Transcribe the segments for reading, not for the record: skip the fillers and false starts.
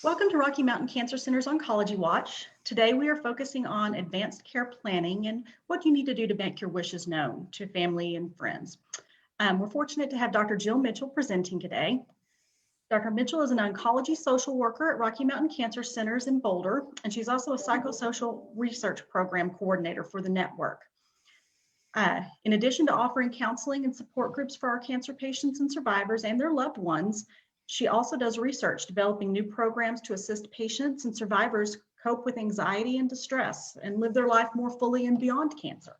Welcome to Rocky Mountain Cancer Center's Oncology Watch. Today we are focusing on advanced care planning and what you need to do to make your wishes known to family and friends. We're fortunate to have Dr. Jill Mitchell presenting today. Dr. Mitchell is an oncology social worker at Rocky Mountain Cancer Centers in Boulder, and she's also a psychosocial research program coordinator for the network. In addition to offering counseling and support groups for our cancer patients and survivors and their loved ones, she also does research, developing new programs to assist patients and survivors cope with anxiety and distress and live their life more fully and beyond cancer.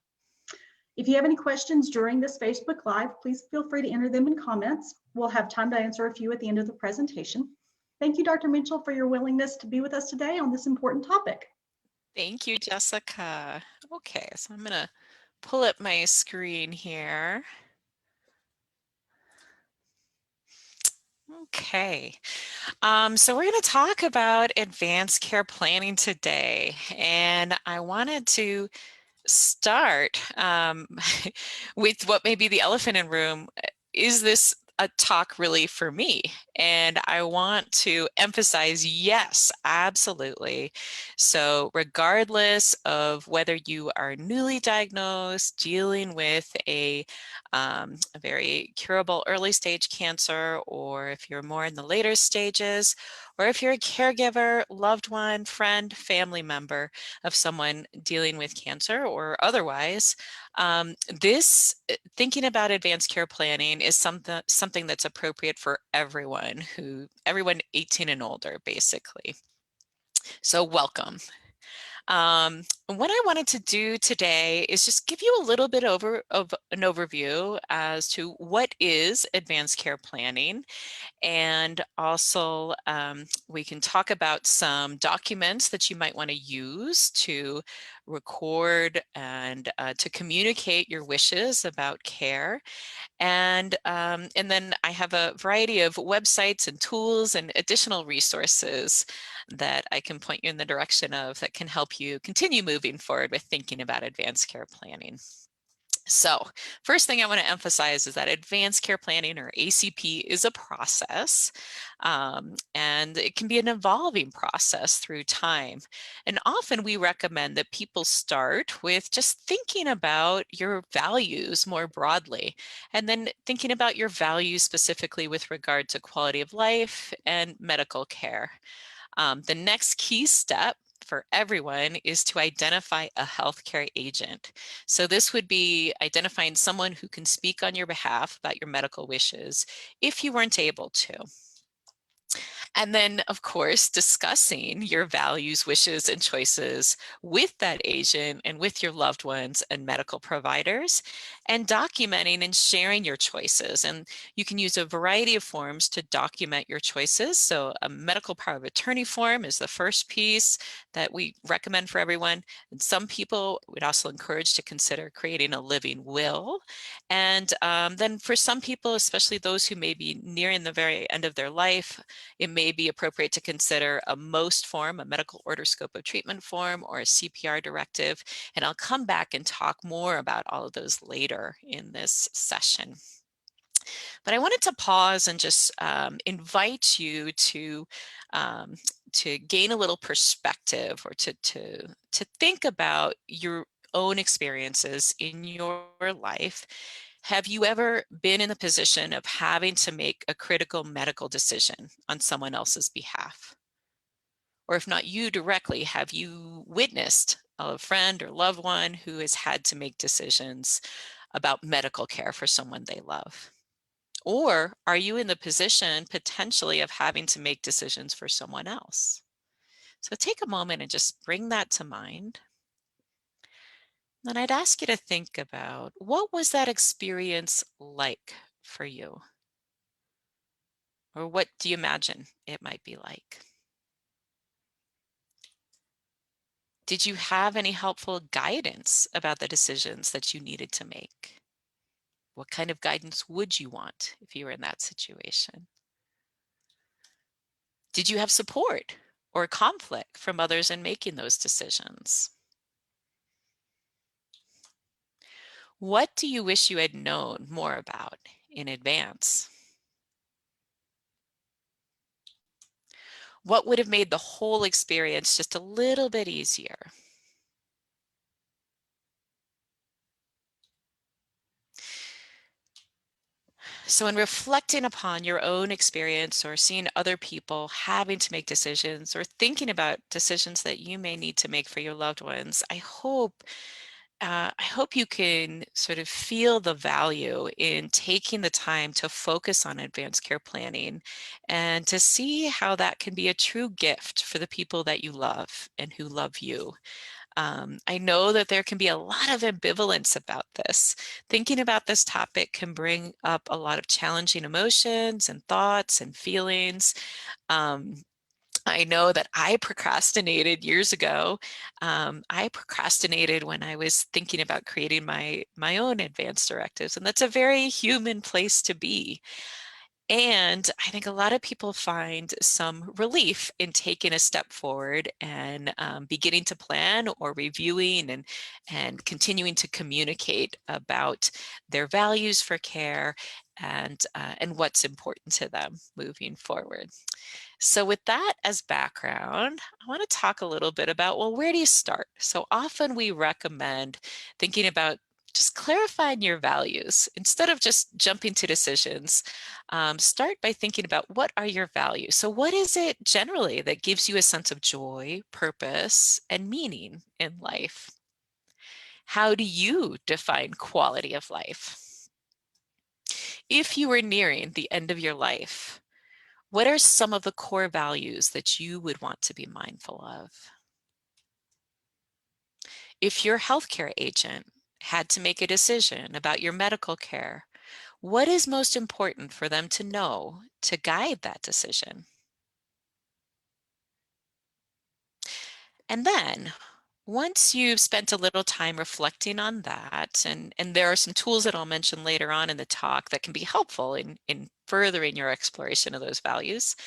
If you have any questions during this Facebook Live, please feel free to enter them in comments. We'll have time to answer a few at the end of the presentation. Thank you, Dr. Mitchell, for your willingness to be with us today on this important topic. Thank you, Jessica. Okay, so I'm going to pull up my screen here. Okay, so we're going to talk about advanced care planning today, and I wanted to start with what may be the elephant in the room. Is this a talk really for me? And I want to emphasize, yes, absolutely. So regardless of whether you are newly diagnosed, dealing with a very curable early stage cancer, or if you're more in the later stages, or if you're a caregiver, loved one, friend, family member of someone dealing with cancer or otherwise, thinking about advanced care planning is something that's appropriate for everyone 18 and older, basically. So welcome. What I wanted to do today is just give you a little bit of an overview as to what is advanced care planning. And also we can talk about some documents that you might want to use to record and to communicate your wishes about care. And then I have a variety of websites and tools and additional resources that I can point you in the direction of that can help you continue moving forward with thinking about advanced care planning. So first thing I want to emphasize is that advanced care planning, or ACP, is a process, and it can be an evolving process through time. And often we recommend that people start with just thinking about your values more broadly, and then thinking about your values specifically with regard to quality of life and medical care. The next key step for everyone is to identify a healthcare agent. So this would be identifying someone who can speak on your behalf about your medical wishes if you weren't able to. And then, of course, discussing your values, wishes, and choices with that agent and with your loved ones and medical providers, and documenting and sharing your choices. And you can use a variety of forms to document your choices. So a medical power of attorney form is the first piece that we recommend for everyone. And some people would also encourage to consider creating a living will. And then for some people, especially those who may be nearing the very end of their life, it may be appropriate to consider a MOST form, a medical order scope of treatment form, or a CPR directive. And I'll come back and talk more about all of those later in this session. But I wanted to pause and just invite you to gain a little perspective, or to think about your own experiences in your life. Have you ever been in the position of having to make a critical medical decision on someone else's behalf? Or if not you directly, have you witnessed a friend or loved one who has had to make decisions about medical care for someone they love? Or are you in the position potentially of having to make decisions for someone else? So take a moment and just bring that to mind. Then I'd ask you to think about, what was that experience like for you? Or what do you imagine it might be like? Did you have any helpful guidance about the decisions that you needed to make? What kind of guidance would you want if you were in that situation? Did you have support or conflict from others in making those decisions? What do you wish you had known more about in advance? What would have made the whole experience just a little bit easier? So in reflecting upon your own experience or seeing other people having to make decisions or thinking about decisions that you may need to make for your loved ones, I hope you can sort of feel the value in taking the time to focus on advanced care planning and to see how that can be a true gift for the people that you love and who love you. I know that there can be a lot of ambivalence about this. Thinking about this topic can bring up a lot of challenging emotions and thoughts and feelings. Um, I know that I procrastinated years ago. I procrastinated when I was thinking about creating my own advanced directives, and that's a very human place to be. And I think a lot of people find some relief in taking a step forward and beginning to plan or reviewing and continuing to communicate about their values for care and what's important to them moving forward. So with that as background, I want to talk a little bit about, well, where do you start? So often we recommend thinking about just clarifying your values instead of just jumping to decisions. Start by thinking about what are your values. So what is it generally that gives you a sense of joy, purpose, and meaning in life? How do you define quality of life? If you were nearing the end of your life, what are some of the core values that you would want to be mindful of? If your healthcare agent had to make a decision about your medical care, what is most important for them to know to guide that decision? And then, once you've spent a little time reflecting on that, and there are some tools that I'll mention later on in the talk that can be helpful in furthering your exploration of those values.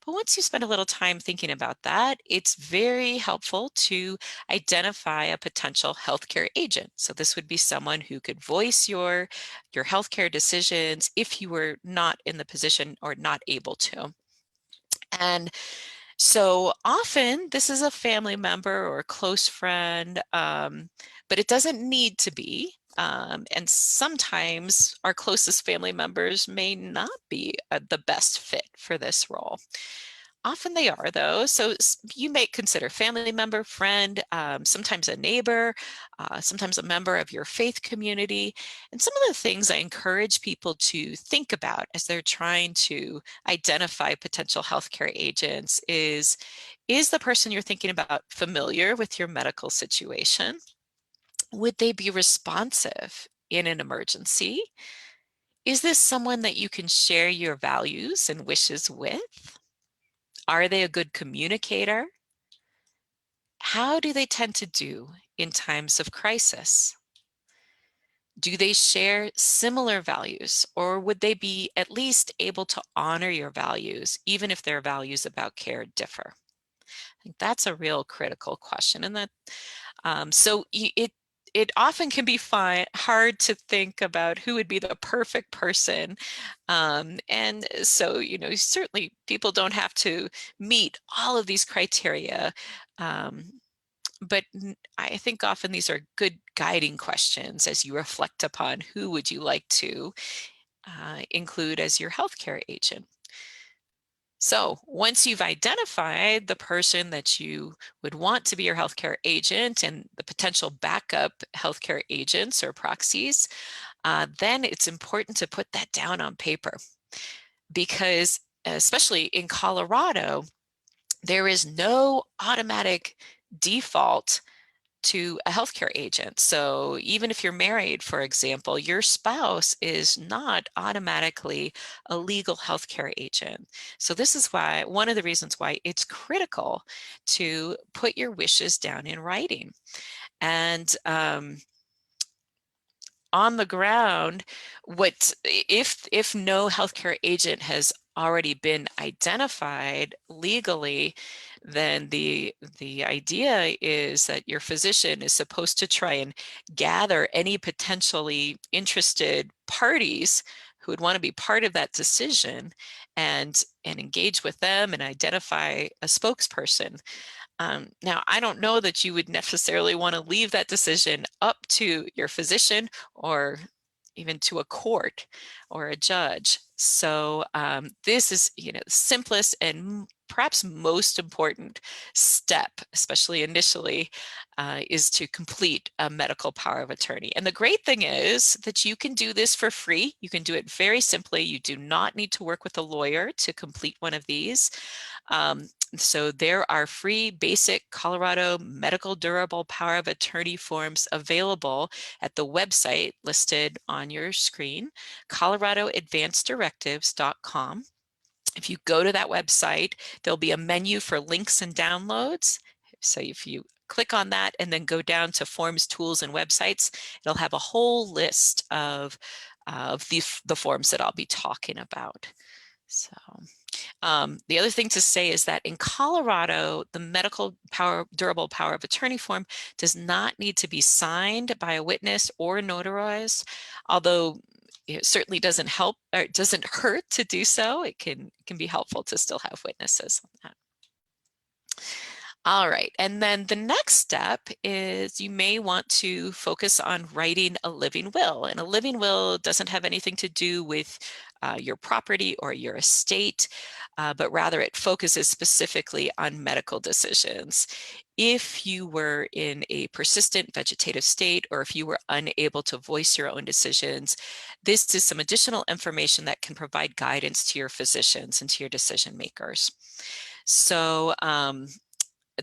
But once you spend a little time thinking about that, it's very helpful to identify a potential healthcare agent. So this would be someone who could voice your healthcare decisions if you were not in the position or not able to. And so often this is a family member or a close friend, but it doesn't need to be. And sometimes our closest family members may not be the best fit for this role. Often they are, though. So you may consider family member, friend, sometimes a neighbor, sometimes a member of your faith community. And some of the things I encourage people to think about as they're trying to identify potential healthcare agents is the person you're thinking about familiar with your medical situation? Would they be responsive in an emergency? Is this someone that you can share your values and wishes with? Are they a good communicator? How do they tend to do in times of crisis? Do they share similar values, or would they be at least able to honor your values, even if their values about care differ? I think that's a real critical question, and that it often can be hard to think about who would be the perfect person. And so, certainly people don't have to meet all of these criteria. But I think often these are good guiding questions as you reflect upon who would you like to include as your healthcare agent. So once you've identified the person that you would want to be your healthcare agent and the potential backup healthcare agents or proxies, then it's important to put that down on paper because especially in Colorado, there is no automatic default to a healthcare agent. So even if you're married, for example, your spouse is not automatically a legal healthcare agent. So this is why, one of the reasons why it's critical to put your wishes down in writing. And on the ground, if no healthcare agent has already been identified legally, then the idea is that your physician is supposed to try and gather any potentially interested parties who would want to be part of that decision and engage with them and identify a spokesperson. Now, I don't know that you would necessarily want to leave that decision up to your physician or even to a court or a judge. So this is, the simplest and perhaps most important step, especially initially, is to complete a medical power of attorney. And the great thing is that you can do this for free. You can do it very simply. You do not need to work with a lawyer to complete one of these. So there are free basic Colorado medical durable power of attorney forms available at the website listed on your screen, coloradoadvanceddirectives.com. If you go to that website, there'll be a menu for links and downloads. So if you click on that and then go down to forms, tools, and websites, it'll have a whole list of the forms that I'll be talking about. So the other thing to say is that in Colorado, the medical durable power of attorney form does not need to be signed by a witness or notarized, although it certainly doesn't help or it doesn't hurt to do so. It can be helpful to still have witnesses on that. All right, and then the next step is you may want to focus on writing a living will. And a living will doesn't have anything to do with your property or your estate, but rather it focuses specifically on medical decisions. If you were in a persistent vegetative state or if you were unable to voice your own decisions, this is some additional information that can provide guidance to your physicians and to your decision makers. So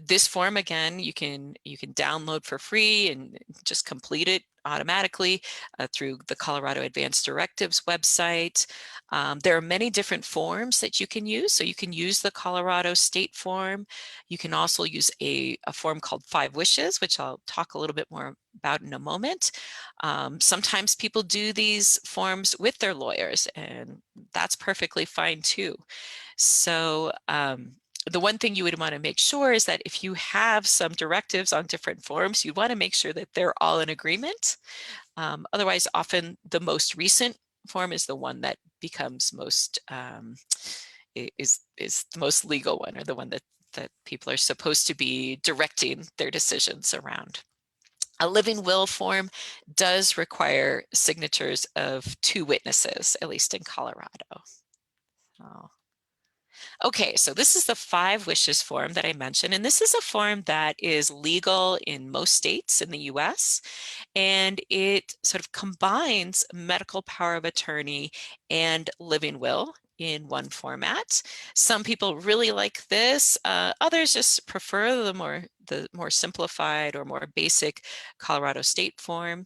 this form, again, you can download for free and just complete it automatically through the Colorado Advanced Directives website. There are many different forms that you can use. So you can use the Colorado state form. You can also use a form called 5 Wishes, which I'll talk a little bit more about in a moment. Sometimes people do these forms with their lawyers, and that's perfectly fine too. So the one thing you would want to make sure is that if you have some directives on different forms, you want to make sure that they're all in agreement. Otherwise, often the most recent form is the one that becomes most, is the most legal one, or the one that people are supposed to be directing their decisions around. A living will form does require signatures of 2 witnesses, at least in Colorado. So. Okay, so this is the 5 Wishes form that I mentioned, and this is a form that is legal in most states in the US, and it sort of combines medical power of attorney and living will in one format. Some people really like this. Others just prefer the more simplified or more basic Colorado state form.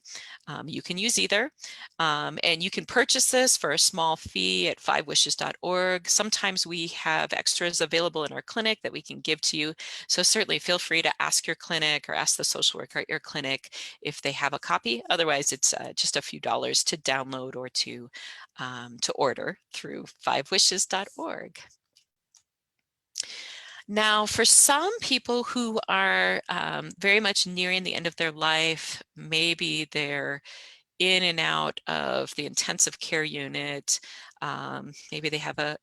You can use either. And you can purchase this for a small fee at 5wishes.org. Sometimes we have extras available in our clinic that we can give to you. So certainly feel free to ask your clinic or ask the social worker at your clinic if they have a copy. Otherwise, it's just a few dollars to download or to order through 5wishes.org. Now, for some people who are very much nearing the end of their life, maybe they're in and out of the intensive care unit, maybe they have a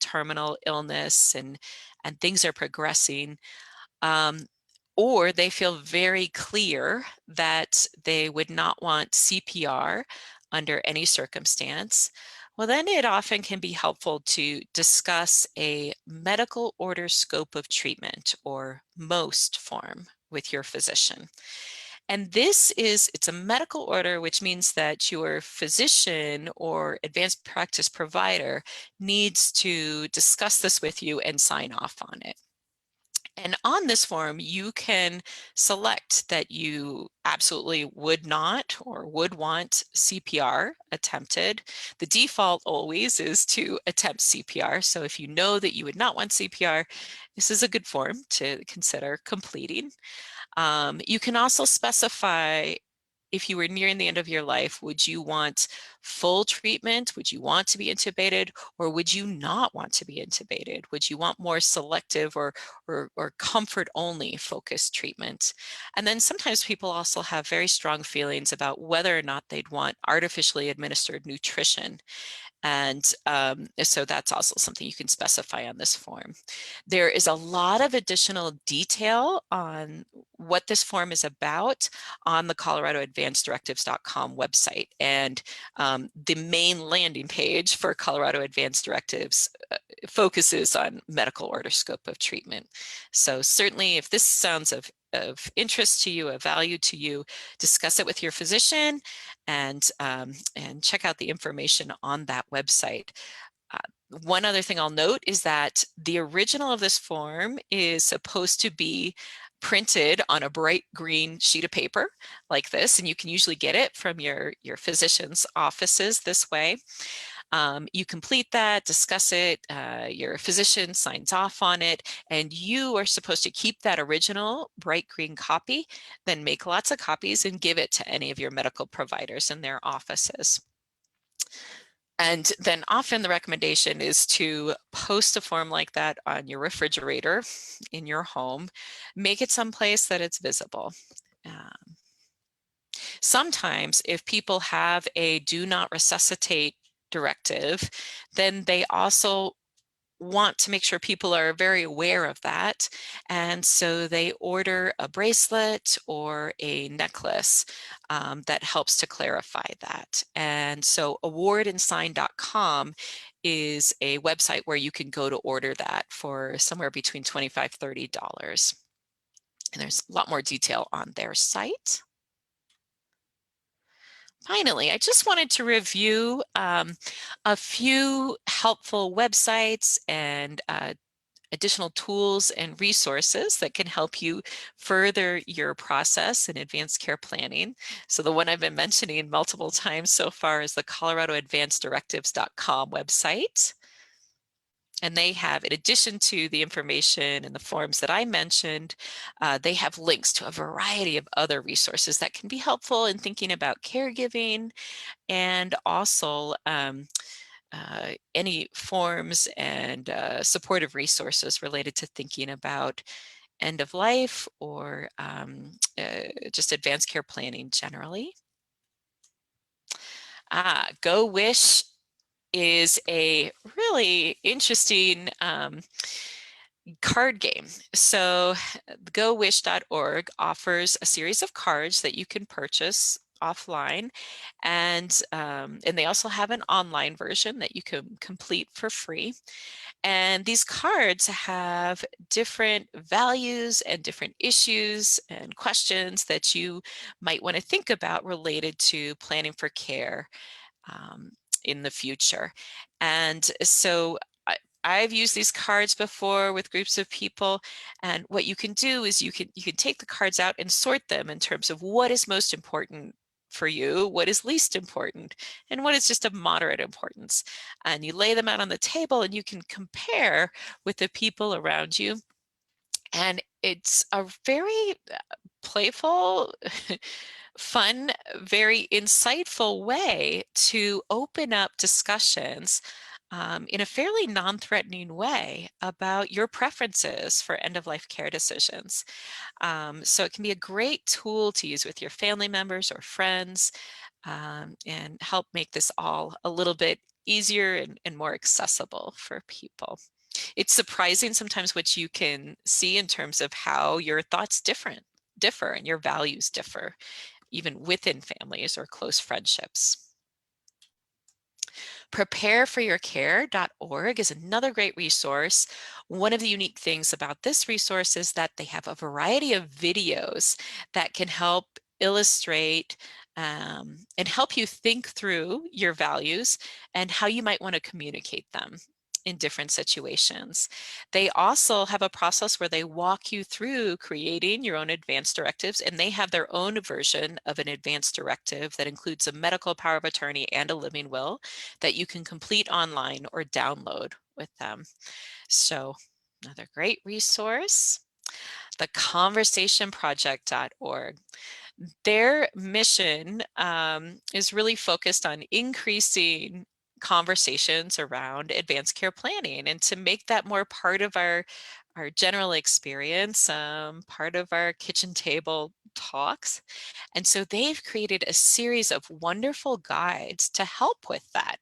terminal illness and things are progressing, or they feel very clear that they would not want CPR under any circumstance. Well, then it often can be helpful to discuss a medical order scope of treatment, or MOST form, with your physician. And it's a medical order, which means that your physician or advanced practice provider needs to discuss this with you and sign off on it. And on this form, you can select that you absolutely would not or would want CPR attempted. The default always is to attempt CPR. So if you know that you would not want CPR, this is a good form to consider completing. You can also specify, if you were nearing the end of your life, would you want full treatment? Would you want to be intubated, or would you not want to be intubated? Would you want more selective or comfort only focused treatment? And then sometimes people also have very strong feelings about whether or not they'd want artificially administered nutrition. And so that's also something you can specify on this form. There is a lot of additional detail on what this form is about on the coloradoadvanceddirectives.com website. And the main landing page for Colorado Advanced Directives focuses on medical order scope of treatment. So certainly if this sounds of interest to you, of value to you, discuss it with your physician and check out the information on that website. One other thing I'll note is that the original of this form is supposed to be printed on a bright green sheet of paper like this, and you can usually get it from your physician's offices this way. You complete that, discuss it, your physician signs off on it, and you are supposed to keep that original bright green copy, then make lots of copies and give it to any of your medical providers in their offices. And then often the recommendation is to post a form like that on your refrigerator in your home. Make it someplace that it's visible. Sometimes if people have a do not resuscitate directive, then they also want to make sure people are very aware of that. And so they order a bracelet or a necklace that helps to clarify that. And so awardandsign.com is a website where you can go to order that for somewhere between $25 to $30. And there's a lot more detail on their site. Finally, I just wanted to review a few helpful websites and additional tools and resources that can help you further your process in advanced care planning. So the one I've been mentioning multiple times so far is the coloradoadvanceddirectives.com website. And they have, in addition to the information and the forms that I mentioned, they have links to a variety of other resources that can be helpful in thinking about caregiving, and also any forms and supportive resources related to thinking about end of life or just advanced care planning generally. Go Wish is a really interesting card game. So gowish.org offers a series of cards that you can purchase offline, and they also have an online version that you can complete for free. And these cards have different values and different issues and questions that you might want to think about related to planning for care in the future. And so I've used these cards before with groups of people, and what you can do is you can take the cards out and sort them in terms of what is most important for you, what is least important, and what is just of moderate importance. And you lay them out on the table and you can compare with the people around you. And it's a very playful, fun, very insightful way to open up discussions in a fairly non-threatening way about your preferences for end-of-life care decisions. So it can be a great tool to use with your family members or friends and help make this all a little bit easier and more accessible for people. It's surprising sometimes what you can see in terms of how your thoughts differ and your values differ, even within families or close friendships. Prepareforyourcare.org is another great resource. One of the unique things about this resource is that they have a variety of videos that can help illustrate and help you think through your values and how you might want to communicate them in different situations. They also have a process where they walk you through creating your own advanced directives, and they have their own version of an advanced directive that includes a medical power of attorney and a living will that you can complete online or download with them. So another great resource, the conversationproject.org. Their mission is really focused on increasing conversations around advanced care planning and to make that more part of our general experience, part of our kitchen table talks. And so they've created a series of wonderful guides to help with that.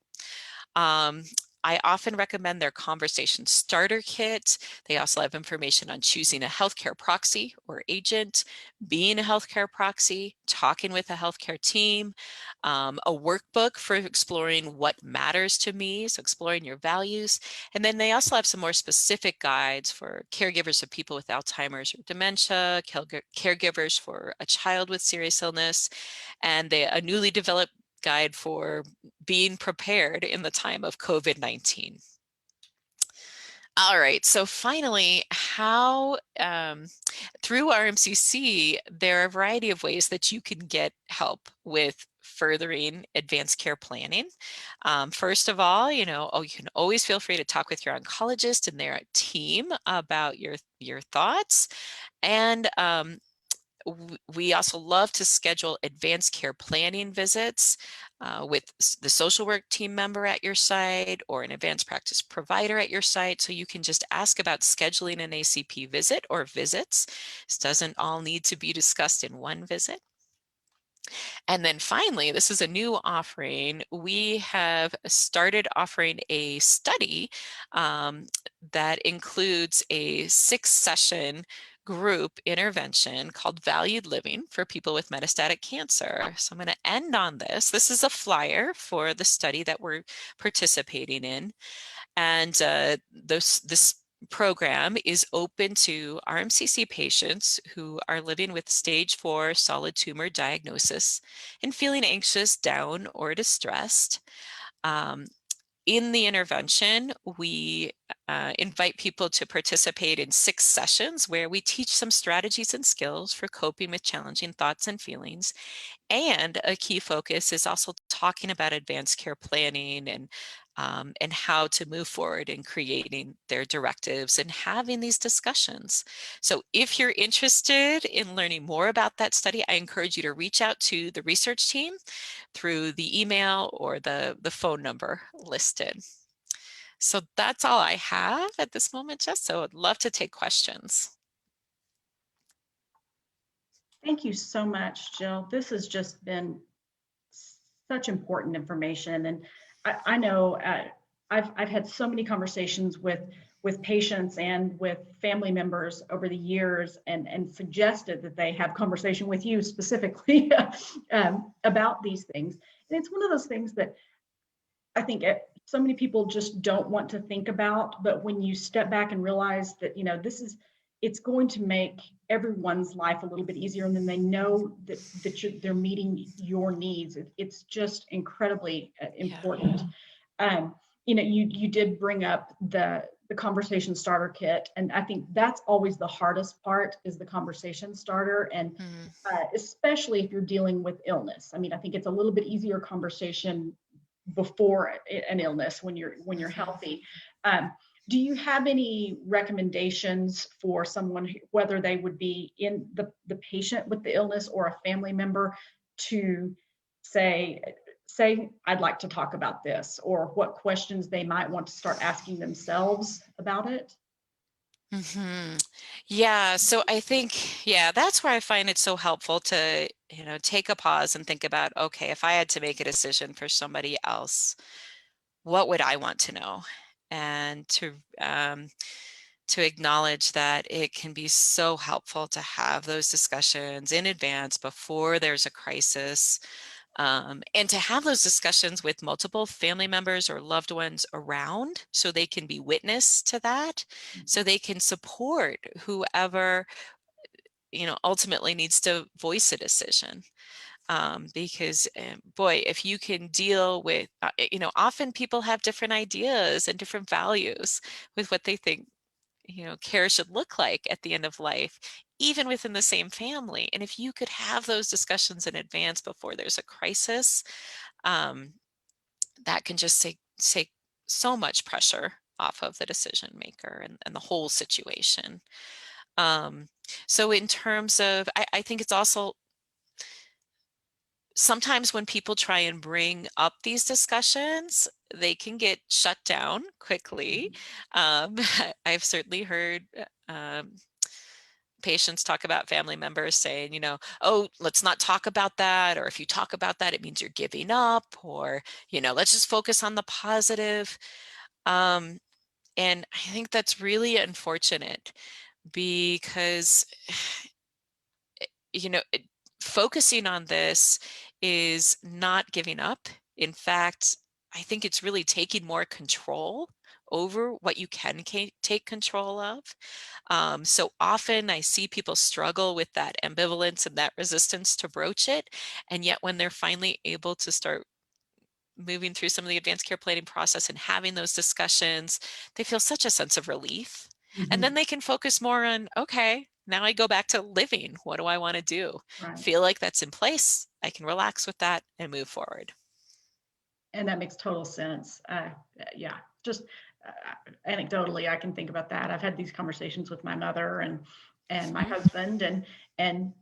I often recommend their conversation starter kit. They also have information on choosing a healthcare proxy or agent, being a healthcare proxy, talking with a healthcare team, a workbook for exploring what matters to me, so exploring your values. And then they also have some more specific guides for caregivers of people with Alzheimer's or dementia, caregivers for a child with serious illness, and a newly developed guide for being prepared in the time of COVID-19. All right, so finally, how through RMCC, there are a variety of ways that you can get help with furthering advanced care planning. First of all, you can always feel free to talk with your oncologist and their team about your thoughts. And we also love to schedule advanced care planning visits with the social work team member at your site or an advanced practice provider at your site. So you can just ask about scheduling an ACP visit or visits. This doesn't all need to be discussed in one visit. And then finally, this is a new offering. We have started offering a study that includes a 6-session group intervention called Valued Living for people with metastatic cancer. So I'm going to end on this. This is a flyer for the study that we're participating in. And this program is open to RMCC patients who are living with stage 4 solid tumor diagnosis and feeling anxious, down, or distressed. In the intervention, we invite people to participate in 6 sessions where we teach some strategies and skills for coping with challenging thoughts and feelings. And a key focus is also talking about advanced care planning and how to move forward in creating their directives and having these discussions. So if you're interested in learning more about that study, I encourage you to reach out to the research team through the email or the phone number listed. So that's all I have at this moment, Jess. So I'd love to take questions. Thank you so much, Jill. This has just been such important information. And I know I've had so many conversations with patients and with family members over the years and suggested that they have conversation with you specifically about these things. And it's one of those things that I think so many people just don't want to think about, but when you step back and realize that, it's going to make everyone's life a little bit easier, and then they know that they're meeting your needs. It's just incredibly important. Yeah. You did bring up the conversation starter kit, and I think that's always the hardest part is the conversation starter, and especially if you're dealing with illness. I mean, I think it's a little bit easier conversation before an illness when you're healthy. Do you have any recommendations for someone, whether they would be in the patient with the illness or a family member, to say I'd like to talk about this, or what questions they might want to start asking themselves about it? Yeah, so I think, that's where I find it so helpful to, take a pause and think about, okay, if I had to make a decision for somebody else, what would I want to know? And to acknowledge that it can be so helpful to have those discussions in advance before there's a crisis. And to have those discussions with multiple family members or loved ones around so they can be witness to that, so they can support whoever, ultimately needs to voice a decision. Because boy, if you can deal with, often people have different ideas and different values with what they think, care should look like at the end of life, even within the same family. And if you could have those discussions in advance before there's a crisis, that can just take so much pressure off of the decision maker and the whole situation. So in terms of, I think it's also sometimes when people try and bring up these discussions, they can get shut down quickly. I've certainly heard patients talk about family members saying, oh, let's not talk about that. Or if you talk about that, it means you're giving up, or, let's just focus on the positive. And I think that's really unfortunate because, focusing on this is not giving up. In fact, I think it's really taking more control over what you can take control of. So often I see people struggle with that ambivalence and that resistance to broach it. And yet when they're finally able to start moving through some of the advanced care planning process and having those discussions, they feel such a sense of relief. And then they can focus more on, okay, now I go back to living. What do I want to do? Right. Feel like that's in place. I can relax with that and move forward. And that makes total sense. Yeah, just anecdotally, I can think about that. I've had these conversations with my mother and my husband, and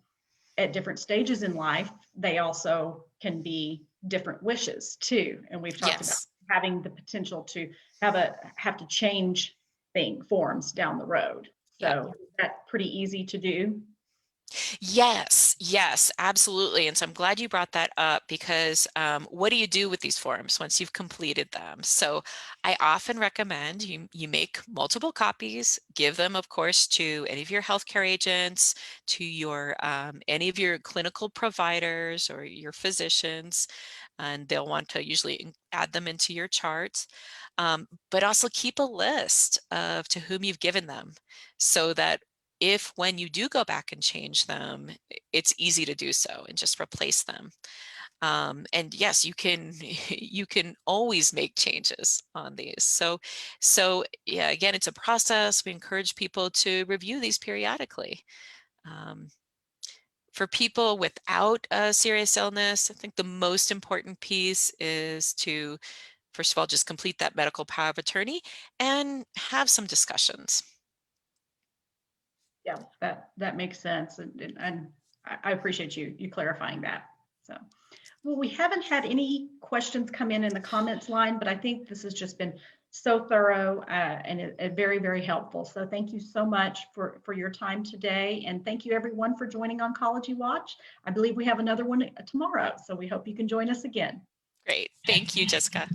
at different stages in life, they also can be different wishes too. And we've talked about having the potential to have to change forms down the road. So is that pretty easy to do? Yes, absolutely. And so I'm glad you brought that up because what do you do with these forms once you've completed them? So I often recommend you make multiple copies, give them, of course, to any of your healthcare agents, to your any of your clinical providers or your physicians, and they'll want to usually add them into your charts. But also keep a list of to whom you've given them so that if when you do go back and change them, it's easy to do so and just replace them. And yes, you can you can always make changes on these. So yeah, again, it's a process. We encourage people to review these periodically. For people without a serious illness, I think the most important piece is to, first of all, just complete that medical power of attorney and have some discussions. Yeah, that makes sense. And I appreciate you clarifying that. So, well, we haven't had any questions come in the comments line, but I think this has just been so thorough and very, very helpful. So thank you so much for your time today. And thank you everyone for joining Oncology Watch. I believe we have another one tomorrow. So we hope you can join us again. Great. Thank you, Jessica.